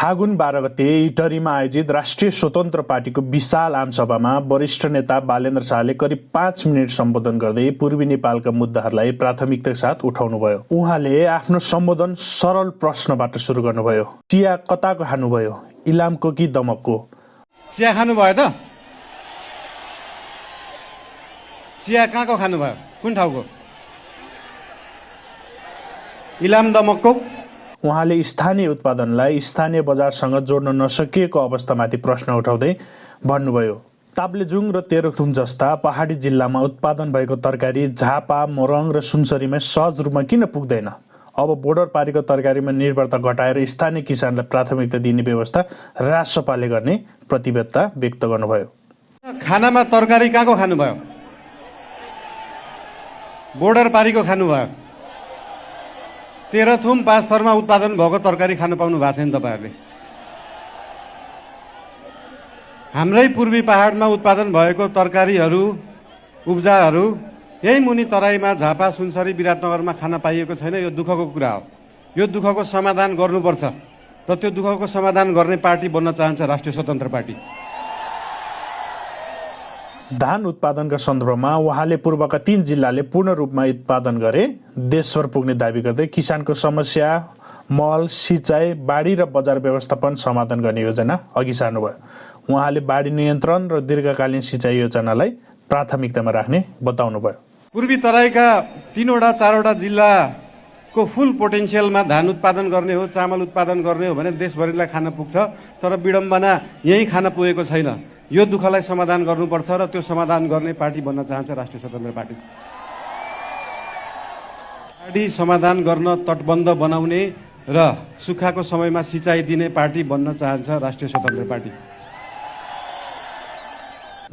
फागुन 12 गते इटरीमा आयोजित राष्ट्रिय स्वतन्त्र पार्टीको विशाल आमसभामा वरिष्ठ नेता बालेन्द्र शाहले करिब 5 मिनट सम्बोधन गर्दै पूर्वी नेपालका मुद्दाहरूलाई प्राथमिकताका साथ उठाउनुभयो। उहाँले आफ्नो सम्बोधन सरल प्रश्नबाट सुरु गर्नुभयो। चिया कताको खानुभयो, इलामको कि दमकको? चिया खानुभयो त? चिया कहाँको खानुभयो, कुन ठाउँको? इलाम दमकको? उहाँले स्थानीय उत्पादनलाई स्थानीय बजारसँग जोड्न नसकिएको अवस्थामाथि प्रश्न उठाउँदै भन्नुभयो, ताप्लेजुङ र तेह्रथुम जस्ता पहाडी जिल्लामा उत्पादन भएको तरकारी झापा, मोरङ र सुनसरीमा सहज रूपमा किन पुग्दैन? अब बोर्डर पारीको तरकारीमा निर्भरता घटाएर स्थानीय किसानलाई प्राथमिकता दिने व्यवस्था राजसपाले गर्ने प्रतिबद्धता व्यक्त गर्नुभयो। खानामा तरकारी कहाँको खानुभयो? बोर्डर पारीको खानुभयो। तेह्रथुम पाँचथरमा उत्पादन भएको तरकारी खान पाउनु भएको छैन तपाईँहरूले। हाम्रै पूर्वी पहाडमा उत्पादन भएको तरकारीहरू, उब्जाहरू यही मुनि तराईमा झापा, सुनसरी, विराटनगरमा खान पाइएको छैन। यो दुःखको कुरा हो। यो दुःखको समाधान गर्नुपर्छ र त्यो दुःखको समाधान गर्ने पार्टी बन्न चाहन्छ राष्ट्रिय स्वतन्त्र पार्टी। धान उत्पादनका सन्दर्भमा उहाँले पूर्वका 3 जिल्लाले पूर्ण रूपमा उत्पादन गरे देशभर पुग्ने दावी गर्दै किसानको समस्या, मल, सिँचाइ, बाढी र बजार व्यवस्थापन समाधान गर्ने योजना अघि सार्नुभयो। उहाँले बाढी नियन्त्रण र दीर्घकालीन सिँचाइ योजनालाई प्राथमिकतामा राख्ने बताउनुभयो। पूर्वी तराईका 3-4 जिल्लाको फुल पोटेन्सियलमा धान उत्पादन गर्ने हो, चामल उत्पादन गर्ने हो भने देशभरिलाई खान पुग्छ, तर विडम्बना यही खान पुगेको छैन। यो दुःखलाई समाधान गर्नुपर्छ र त्यो समाधान गर्ने पार्टी बन्न चाहन्छ राष्ट्रिय स्वतन्त्र पार्टी। बाढी समाधान गर्न तटबन्ध बनाउने र सुक्खाको समयमा सिँचाइ दिने पार्टी बन्न चाहन्छ राष्ट्रिय स्वतन्त्र पार्टी।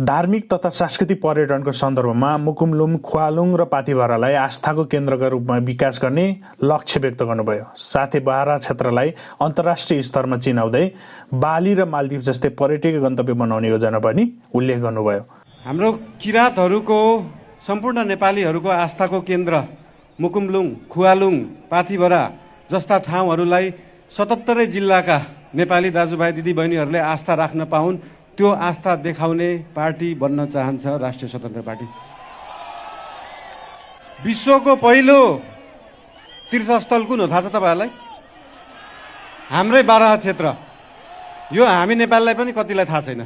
धार्मिक तथा सांस्कृतिक पर्यटनको सन्दर्भमा मुकुमलुङ, खुवालुङ र पाथिभरालाई आस्थाको केन्द्रका रूपमा विकास गर्ने लक्ष्य व्यक्त गर्नुभयो। साथै बारा क्षेत्रलाई अन्तर्राष्ट्रिय स्तरमा चिनाउँदै बाली र मालदिभ जस्तै पर्यटकीय गन्तव्य बनाउने योजना पनि उल्लेख गर्नुभयो। हाम्रो किराँतहरूको, सम्पूर्ण नेपालीहरूको आस्थाको केन्द्र मुकुमलुङ, खुवालुङ, पाथिभरा जस्ता ठाउँहरूलाई 77 जिल्लाका नेपाली दाजुभाइ दिदीबहिनीहरूले आस्था राख्न पाउन्, त्यो आस्था देखाउने पार्टी बन्न चाहन्छ राष्ट्रिय स्वतन्त्र पार्टी। विश्वको पहिलो तीर्थस्थल कुन हो थाहा छ तपाईँहरूलाई? हाम्रै बारा क्षेत्र। यो हामी नेपाललाई पनि कतिलाई थाहा छैन।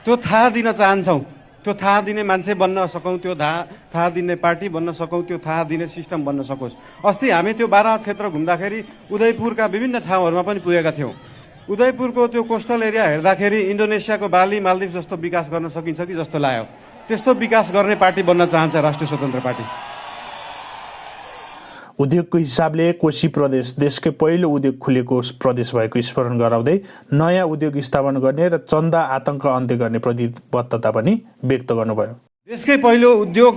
त्यो थाहा दिन चाहन्छौँ। त्यो थाहा दिने मान्छे बन्न सकौँ, त्यो थाहा दिने पार्टी बन्न सकौँ, त्यो थाहा दिने सिस्टम बन्न सकोस्। अस्ति हामी त्यो बारा क्षेत्र घुम्दाखेरि उदयपुरका विभिन्न ठाउँहरूमा पनि पुगेका थियौँ। उदयपुरको त्यो कोस्टल एरिया हेर्दाखेरि इन्डोनेसियाको बाली, मालदिभ जस्तो विकास गर्न सकिन्छ कि जस्तो लाग्यो। त्यस्तो विकास गर्ने पार्टी बन्न चाहन्छ राष्ट्रिय स्वतन्त्र पार्टी। उद्योगको हिसाबले कोशी प्रदेश देशकै पहिलो उद्योग खुलेको प्रदेश भएको स्मरण गराउँदै नयाँ उद्योग स्थापना गर्ने र चन्दा आतंक अन्त्य गर्ने प्रतिबद्धता पनि व्यक्त गर्नुभयो। देशकै पहिलो उद्योग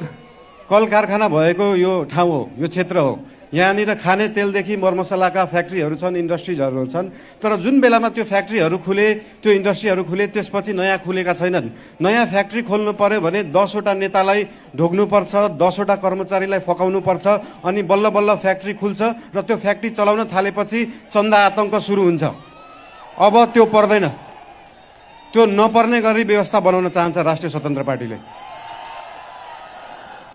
कल कारखाना भएको यो ठाउँ हो, यो क्षेत्र हो। यहाँनिर खाने तेलदेखि मरमसलाका फ्याक्ट्रीहरू छन्, इन्डस्ट्रिजहरू छन्। तर जुन बेलामा त्यो फ्याक्ट्रीहरू खुले, त्यो इन्डस्ट्रीहरू खुले, त्यसपछि नयाँ खुलेका छैनन्। नयाँ फ्याक्ट्री खोल्नु पर्यो भने 10वटा नेतालाई ढोग्नुपर्छ, 10वटा कर्मचारीलाई फकाउनुपर्छ, अनि बल्ल बल्ल फ्याक्ट्री खुल्छ र त्यो फ्याक्ट्री चलाउन थालेपछि चन्दा आतंक सुरु हुन्छ। अब त्यो पर्दैन। त्यो नपर्ने गरी व्यवस्था बनाउन चाहन्छ राष्ट्रिय स्वतन्त्र पार्टीले।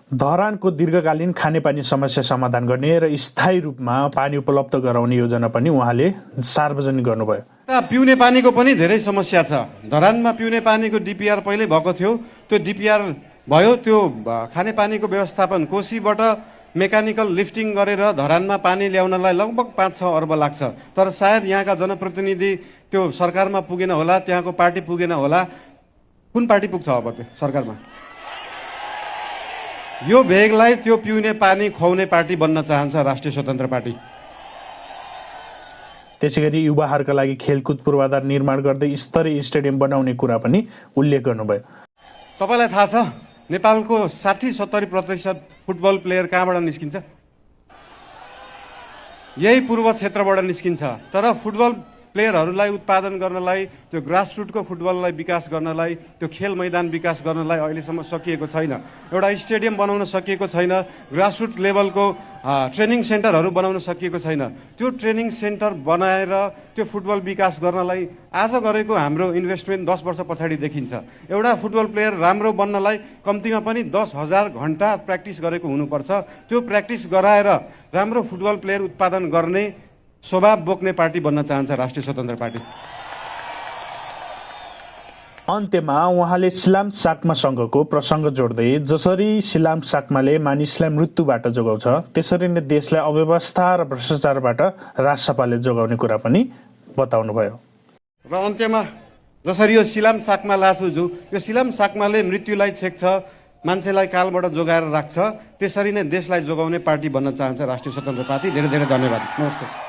धरानको दीर्घकालीन खानेपानी समस्या समाधान गर्ने र स्थायी रूपमा पानी उपलब्ध गराउने योजना पनि उहाँले सार्वजनिक गर्नुभयो। पिउने पानीको पनि धेरै समस्या छ। धरानमा पिउने पानीको डिपिआर पहिल्यै भएको थियो, त्यो डिपिआर भयो। त्यो खानेपानीको व्यवस्थापन कोशीबाट मेकानिकल लिफ्टिङ गरेर धरानमा पानी ल्याउनलाई लगभग 5-6 अर्ब लाग्छ। तर सायद यहाँका जनप्रतिनिधि त्यो सरकारमा पुगेन होला, त्यहाँको पार्टी पुगेन होला। कुन पार्टी पुग्छ अब त्यो सरकारमा? यो भेगलाई त्यो पिउने पानी खुवाउने पार्टी बन्न चाहन्छ राष्ट्रिय स्वतन्त्र पार्टी। त्यसैगरी युवाहरूका लागि खेलकुद पूर्वाधार निर्माण गर्दै स्तरीय स्टेडियम बनाउने कुरा पनि उल्लेख गर्नुभयो। तपाईँलाई थाहा छ नेपालको 60-70% फुटबल प्लेयर कहाँबाट निस्किन्छ? यही पूर्व क्षेत्रबाट निस्किन्छ। तर फुटबल प्लेयरहरूलाई उत्पादन गर्नलाई, त्यो ग्रासरुटको फुटबललाई विकास गर्नलाई, त्यो खेल मैदान विकास गर्नलाई अहिलेसम्म सकिएको छैन। एउटा स्टेडियम बनाउन सकिएको छैन, ग्रासरुट लेभलको ट्रेनिङ सेन्टरहरू बनाउन सकिएको छैन। त्यो ट्रेनिङ सेन्टर बनाएर त्यो फुटबल विकास गर्नलाई आज गरेको हाम्रो इन्भेस्टमेन्ट 10 वर्ष पछाडि देखिन्छ। एउटा फुटबल प्लेयर राम्रो बन्नलाई कम्तीमा पनि 10,000 घन्टा प्र्याक्टिस गरेको हुनुपर्छ। त्यो प्र्याक्टिस गराएर राम्रो फुटबल प्लेयर उत्पादन गर्ने स्वभाव बोक्ने पार्टी बन्न चाहन्छ राष्ट्रिय स्वतन्त्र पार्टी। अन्त्यमा उहाँले सिलाम साक्मा सङ्घको प्रसङ्ग जोड्दै जसरी सिलाम साक्माले मानिसलाई मृत्युबाट जोगाउँछ त्यसरी नै देशलाई अव्यवस्था र भ्रष्टाचारबाट राजसपाले जोगाउने कुरा पनि बताउनुभयो। र अन्त्यमा जसरी यो सिलाम साक्मा लासुजु, यो सिलाम साक्माले मृत्युलाई छेक्छ, मान्छेलाई कालबाट जोगाएर राख्छ, त्यसरी नै देशलाई जोगाउने पार्टी बन्न चाहन्छ राष्ट्रिय स्वतन्त्र पार्टी। धेरै धेरै धन्यवाद। नमस्ते।